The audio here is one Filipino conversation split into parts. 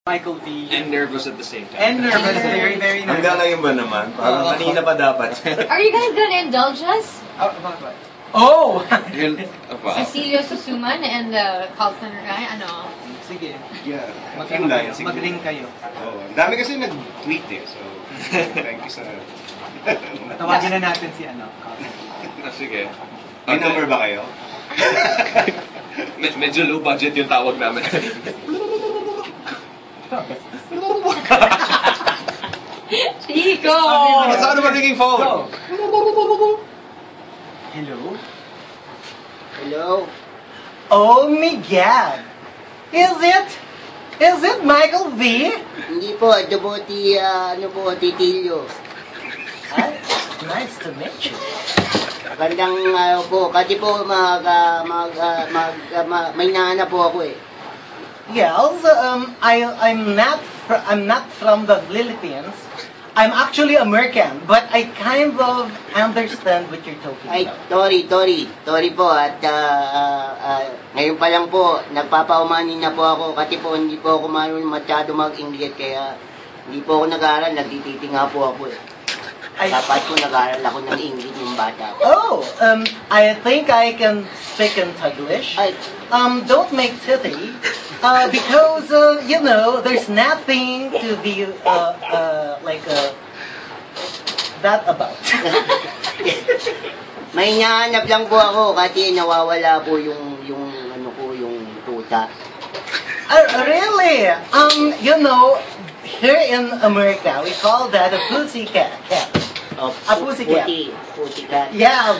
Michael V. And nervous at the same time. And nervous, very, very nervous. Hanggang ngayon ba naman? Parang kanina pa dapat. Are you guys gonna indulge us? Oh! Cecilio Susuman and the call center guy, ano? Sige. Yeah. Mag-ring kayo. Oo. Ang dami kasi nag-tweet eh. So, thank you sa... Tawagin na natin si ano. Sige. May number ba kayo? Medyo low budget yung tawag namin. Chico! Saan naman ringing phone? Hello? Hello? Oh my God! Is it Michael V? Hindi po, ito po Titilio. Hi, nice to meet you. Gandang po, kasi po may nahanap po ako eh. Yes, I'm not from the Philippines. I'm actually American, but I kind of understand what you're talking Ay, about. Tori po, at ngayon pa lang po, nagpapaumanin na po ako, kasi po hindi po ako masyado mag-English, kaya hindi po ako nag-aaral, nagtititi nga po ako eh. Dapat po nag-aaral ako ng English ng bata. Oh, I think I can speak in Taglish. Don't make titty, because, you know, there's nothing to be, that about. May hinahanap lang po ako, kasi nawawala po yung puta. Really? You know, here in America, we call that a pussycat. A pussycat. Pussycat. Yes.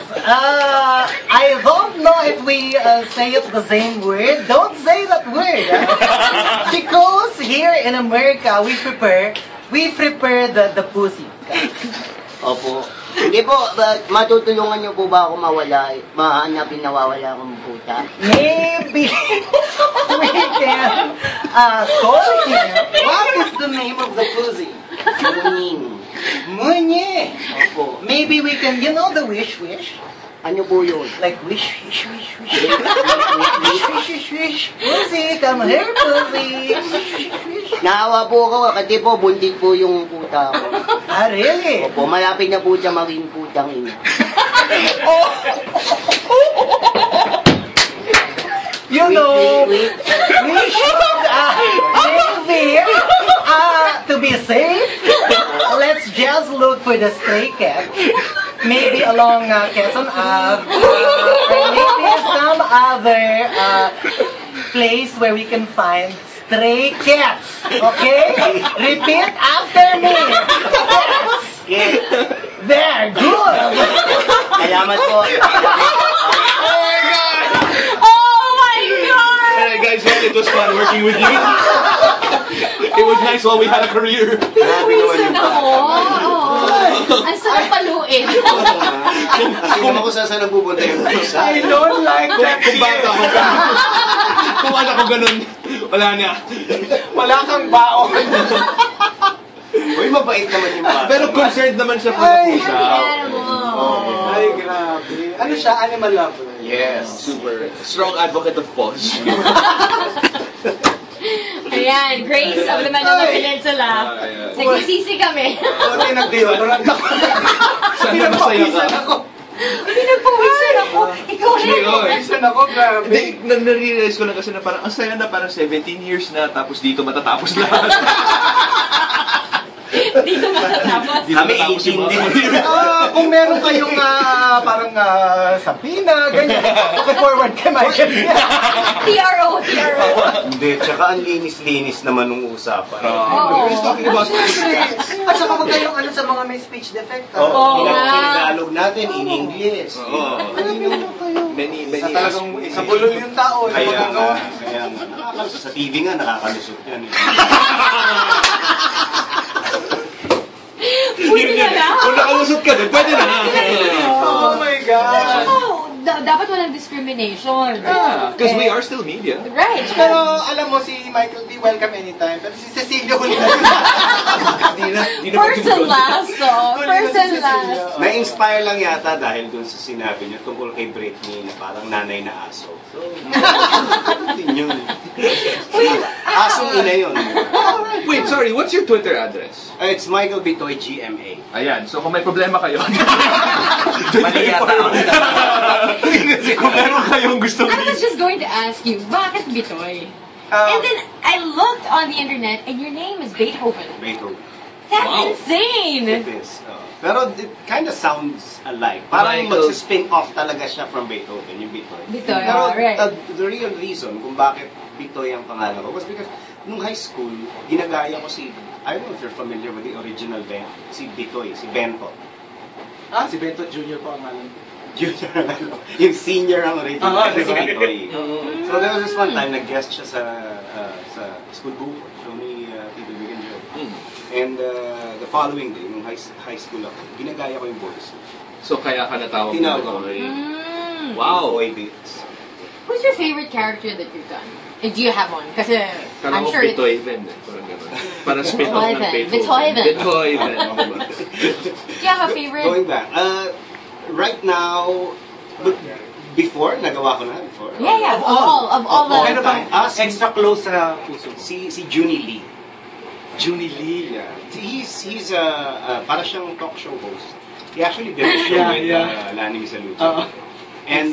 I don't know if we say it the same word. Don't say that word. Because here in America, we prepare the pussycat. Opo. Hindi po, matutulungan niyo po ba ako mahanapin nawawala akong puta? Maybe we can call him. What is the name of the pussy? Muning. Munye. Opo. Maybe we can, you know the wish? Ano po yun? Like wish. Wish. Pussy, come here, pussy. Wish. Naawa po ako, kasi po buntit po yung puta ko. Ah, really? Opo, malapit na po siya maging putang ina. You know, we should, maybe, to be safe, let's just look for the stray cat. Maybe along Quezon Ave, or maybe some other place where we can find stray cats. Okay? Repeat after me. Yes. There, good. Salamat po. Guys, it was fun working with you. It was nice while we had a career. Reason ako. Ang sarap paluin. Kung ako saan napupunta yung pusa. I don't like that. Kung bata ako ganun. Kung bata ako ganun, wala na. Wala kang baon. Uy, mabait naman yung bata. Pero concerned naman siya po sa pusa. Ay, grabe. Ano siya? Animal lover. Yes, super. Strong advocate of paws. Ayan, Grace of the Manila Peninsula. Nagsisisi kami. Buti nag-deodorant ako. Sana masaya ka. Pinagpawisan ako. Ikaw rin. Pinagpawisan ako, grabe. Nare-realize ko lang kasi na parang ang saya na, parang 17 years na, tapos dito matatapos lahat. Dito matatapos. Kami 18 din. Kung meron kayong parang sapina, ganyan, forward kay Michael. TRO. Hindi, tsaka ang linis-linis naman nung usapan. He's talking about At saka huwag kayong ano sa mga may speech defect. Tagalog natin in English. many Sa bulol yung tao. Kaya nga, sa TV nga nakakalusot yan. Pwede na lang. Kung nakalusot ka din, pwede na. Oh my God. Dapat walang discrimination. Because we are still media. Right. Pero alam mo, si Michael B. welcome anytime. Pero si Cecilia huli na. Person last, oh. Person last. Na-inspire lang yata dahil dun sa sinabi niyo tungkol kay Britney na parang nanay na aso. So, din yun. Asong ina yun. sorry, what's your Twitter address? It's Michael Bitoy GMA. Ayan, so kung may problema kayo, Mali yata ako. kung meron kayong gusto I was just going to ask you, bakit Bitoy? Um, And then I looked on the internet and your name is Beethoven. Beethoven. That's Wow. insane! It is. Pero it kind of sounds alike. Parang Michael. mag-spin off talaga siya from Beethoven, yung Bitoy. Bitoy, Pero right. the real reason kung bakit Bitoy ang pangalan ko was because nung high school, ginagaya ko si, I don't know if you're familiar with the original band, si Bitoy, si Bento. si Bento Jr. po ang alam. Junior ang yung senior ang original, si Bitoy. So there was this one time, nag-guest siya sa school book, show ni Tito Big and Joe. And the following day, nung high school ako, ginagaya ko yung voice. So kaya ka natawag Tinawag mo. ko. Wow. Boy Beats. Who's your favorite character that you've done? Do you have one? Kasi Kala I'm ko sure Beethoven. Parang gano'n. Parang spin-off ng Beethoven. Beethoven. Do you have a favorite? Going back, right now, before, nagawa ko na before. Yeah. Of all the... Ano bang extra close sa puso? Si Junie Lee. Junie Lee. Yeah. He's para siyang talk show host. He actually did a show with Lani Misalucha. And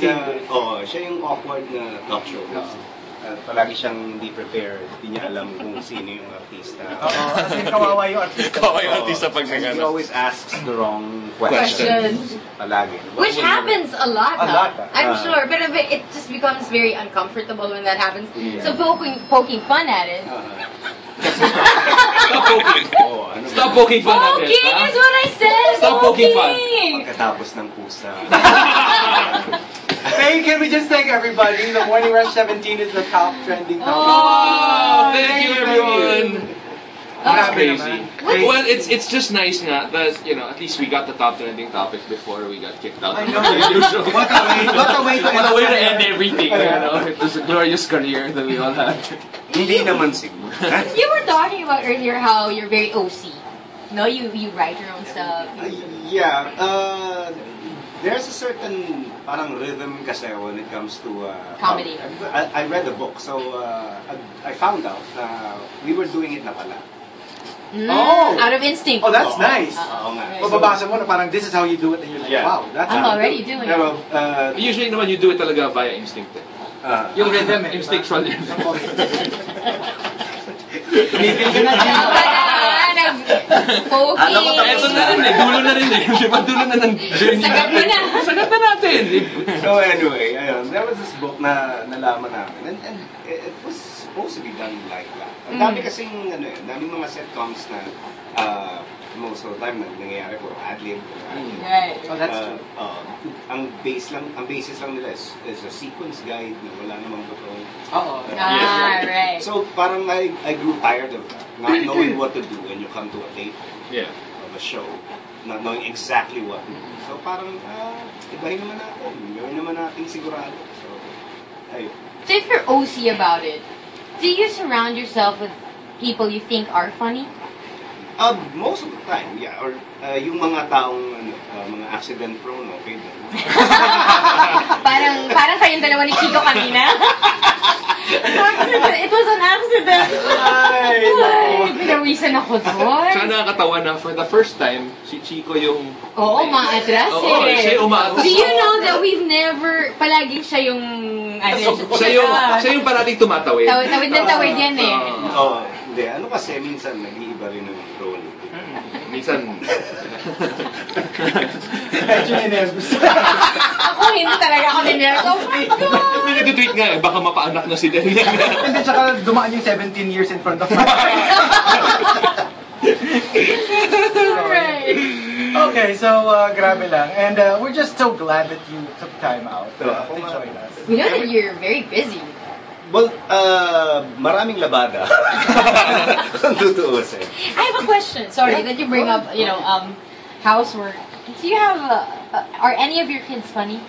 siya yung awkward na talk show host. Palagi siyang hindi prepared. Hindi niya alam kung sino yung artista. Kasi kawawa yung artista. Kawawa yung artista pag He nagano. always asks the wrong questions. Palagi. Which happens a lot, A lot, I'm sure. But it just becomes very uncomfortable when that happens. Yeah. So poking fun at it. Stop poking. Stop poking fun at it. Poking is what I said! Stop poking fun. Pagkatapos ng pusa. Hey, can we just thank everybody? The Morning Rush 17 is the top trending topic. Oh, thank you everyone. That's Grabe crazy. naman. Well, it's just nice nga that, at least we got the top trending topic before we got kicked out I of know. the radio show. What a way to What a way to end everything, It was a glorious career that we all had. Hindi naman siguro. You were talking about earlier how you're very OC. No, you write your own stuff. Yeah, there's a certain parang rhythm kasi when it comes to Comedy. I read a book, so I found out we were doing it na pala. Out of instinct. Oh, that's nice. Oo nga. Mababasa mo na parang this is how you do it and you're like, Yeah. wow, that's I'm already doing it. Pero, Usually naman you do it talaga via instinct. yung rhythm Instinctual yun. Tumigil ka na dyan. Alam mo, Poking. Eto na rin Dulo na rin Di ba dulo na ng journey Sagat mo na. Sagat na natin. so anyway, ayun, there was this book na nalaman namin and it was supposed to be done like that. Ang dami kasing daming mga sitcoms na most of the time nangyayari po ad-lib. Right. Oh, that's true. Ang basis lang nila is a sequence guide na wala namang totoong. Oo. Right. So parang I grew tired of that, not knowing what to do when you come to a tape Yeah. of a show, not knowing exactly what to do. So parang ibahin naman natin, gawin naman natin sigurado. So ayun. So if you're OC about it, do you surround yourself with people you think are funny? Most of the time, yeah. Or yung mga taong mga accident prone, okay din. parang kayong dalawa ni Chico kanina. Accident. It was an accident. Ay, Ay, pinawisan ako doon. Tsaka nakakatawa na for the first time, si Chico yung... Oo, umaatras Oo, siya yung umaatras. Do you know that we've never, palaging siya yung, Siya yung parating tumatawid. Tawid ng tawid yan eh. Hindi. Ano kasi, minsan nag-iiba rin ng role. Minsan... medyo ninervous. Ako, hindi talaga ako ninervous. Oh my God! May nag-tweet nga baka mapaanak na si Daniel. Hindi, tsaka dumaan yung 17 years in front of my eyes. Right. Okay, so grabe lang. And we're just so glad that you took time out to join us. We know that you're very busy. Well, maraming labada. Kung tutuusin. I have a question. Sorry that you bring up, housework. Do you have, are any of your kids funny?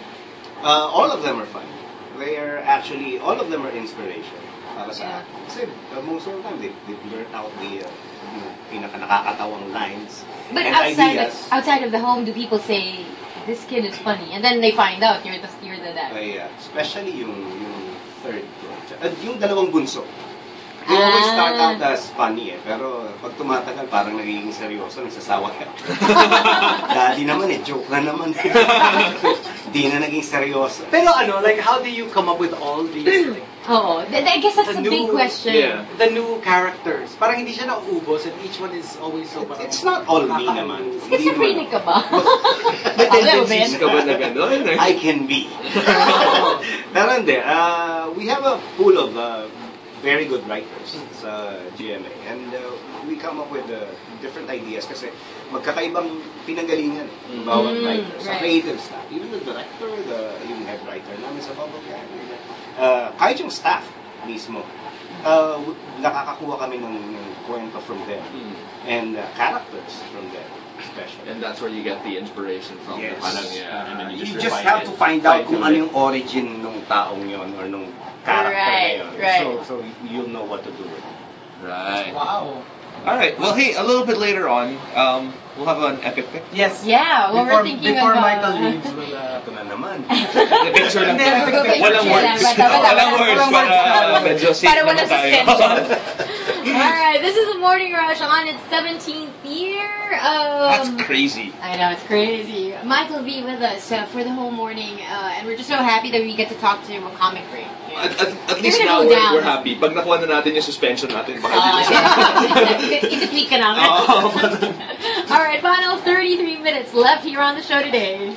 All of them are funny. They are actually, all of them are inspiration. Para sa akin. Kasi most of the time, they blurt out the pinaka-nakakatawang lines But and ideas. outside of the home, do people say, this kid is funny? And then they find out you're the dad. Especially yung third. Yung dalawang bunso. They always start out as funny pero pag tumatagal parang nagiging seryoso, nagsasawa ka. Daddy naman joke na naman. Di na naging seryoso. Pero like how do you come up with all these like, I guess that's the big question. Yeah. the new characters? Parang hindi siya nauubos and each one is always so parang It's not all me naman. Schizophrenic ka ba? May A little tendencies bit. ka ba na gano'n? I can be. Pero hindi. We have a pool of very good writers sa GMA. And we come up with different ideas kasi magkakaibang pinanggalingan bawat writer. Sa creative staff. Even the director, yung head writer namin sa Bubble Gang. Kahit yung staff mismo. Nakakakuha kami ng kwento from them. And characters from them. Especially. And that's where you get the inspiration from. Yes. Parang, and then You just just refine have it. to find out kung Fine-tune ano yung origin ng taong yon or nung character Right, na yun. right. So you'll know what to do with it. Right. wow. All right. Well, hey, a little bit later on, we'll have an epic pic. Yes. Yeah, well, we're thinking before of... Michael leaves, Ito na naman. The picture lang. Hindi, Walang words. Walang words. Para medyo safe Para wala naman tayo. suspension. Alright, this is the Morning Rush on its 17th year. That's crazy. I know, it's crazy. Michael will be with us for the whole morning, and we're just so happy that we get to talk to him on Comic Break. At least You're now gonna go down. we're happy. Pag nakuha na natin yung suspension natin, baka hindi na siya. Iti-tweak ka namin. Alright, final 33 minutes left here on the show today.